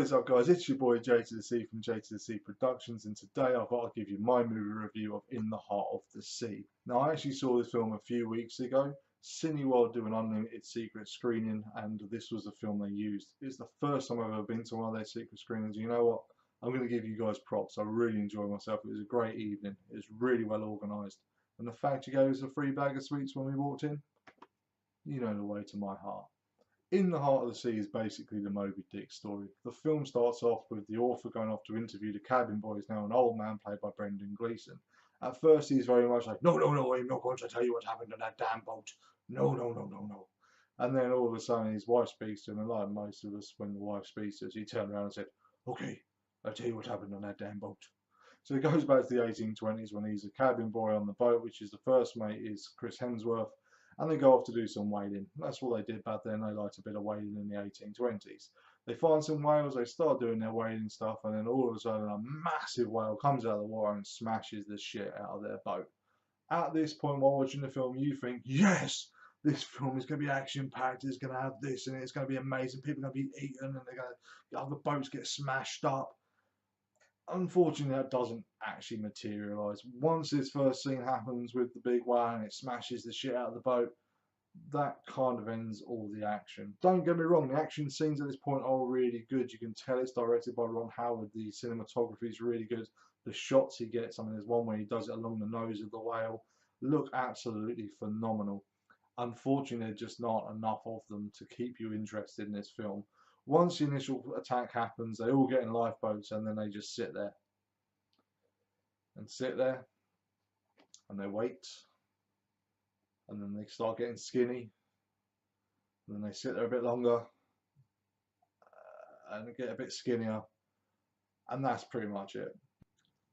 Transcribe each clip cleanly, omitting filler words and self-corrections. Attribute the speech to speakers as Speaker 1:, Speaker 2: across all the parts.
Speaker 1: What is up, guys? It's your boy J to the C from J to the C Productions, and today I've got to give you my movie review of In the Heart of the Sea. Now, I actually saw this film a few weeks ago. Cineworld do an unlimited secret screening, and this was the film they used. It's the first time I've ever been to one of their secret screenings. You know what? I'm going to give you guys props. I really enjoyed myself. It was a great evening. It was really well organised. And the fact you gave us a free bag of sweets when we walked in, you know the way to my heart. In the Heart of the Sea is basically the Moby Dick story. The film starts off with the author going off to interview the cabin boy, who's now an old man played by Brendan Gleeson. At first he's very much like, no, I'm not going to tell you what happened on that damn boat. No. And then all of a sudden his wife speaks to him, and like most of us, when the wife speaks to us, he turned around and said, okay, I'll tell you what happened on that damn boat. So it goes back to the 1820s when he's a cabin boy on the boat, which is the first mate is Chris Hemsworth. And they go off to do some whaling. That's what they did back then. They liked a bit of whaling in the 1820s. They find some whales, they start doing their whaling stuff, and then all of a sudden a massive whale comes out of the water and smashes the shit out of their boat. At this point, while watching the film, you think, yes, this film is going to be action-packed, it's going to have this, and it's going to be amazing. People are going to be eaten, and they're going to, other boats get smashed up. Unfortunately, that doesn't actually materialise. Once this first scene happens with the big whale and it smashes the shit out of the boat, that kind of ends all the action. Don't get me wrong, the action scenes at this point are really good. You can tell it's directed by Ron Howard. The cinematography is really good. The shots he gets, I mean, there's one where he does it along the nose of the whale, look absolutely phenomenal. Unfortunately, there's just not enough of them to keep you interested in this film. Once the initial attack happens, they all get in lifeboats and then they just sit there. And they wait. And then they start getting skinny. And then they sit there a bit longer. And they get a bit skinnier. And that's pretty much it.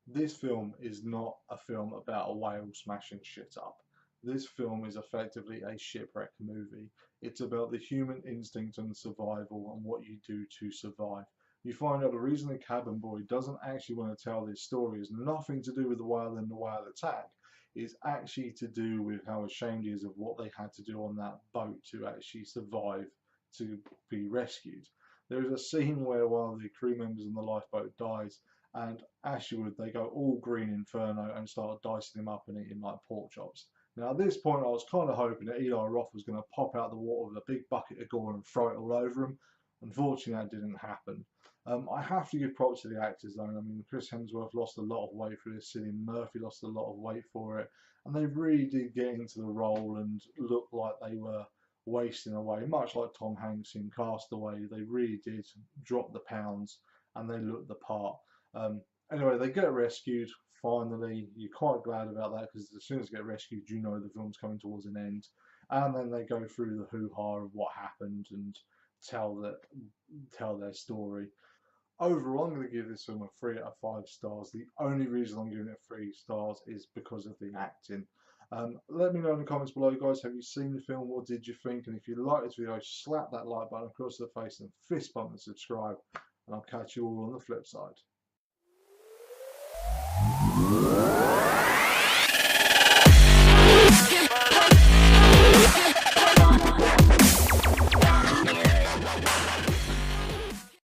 Speaker 1: This film is not a film about a whale smashing shit up. This film is effectively a shipwreck movie. It's about the human instinct and survival and what you do to survive. You find out the reason the cabin boy doesn't actually want to tell this story is nothing to do with the whale and the whale attack. It's actually to do with how ashamed he is of what they had to do on that boat to actually survive, to be rescued. There is a scene where one of the crew members in the lifeboat dies, and Ashwood, they go all green inferno and start dicing him up and eating like pork chops. Now at this point I was kind of hoping that Eli Roth was going to pop out the water with a big bucket of gore and throw it all over him. Unfortunately that didn't happen. I have to give props to the actors though. I mean, Chris Hemsworth lost a lot of weight for this. Cillian Murphy lost a lot of weight for it. And they really did get into the role and look like they were wasting away. Much like Tom Hanks in Castaway, they really did drop the pounds and they looked the part. Anyway, they get rescued. Finally, you're quite glad about that because as soon as they get rescued, you know the film's coming towards an end. And then they go through the hoo-ha of what happened and tell their story. Overall, I'm going to give this film a 3 out of 5 stars. The only reason I'm giving it 3 stars is because of the acting. Let me know in the comments below, guys. Have you seen the film? What did you think? And if you like this video, slap that like button across the face and fist bump and subscribe. And I'll catch you all on the flip side.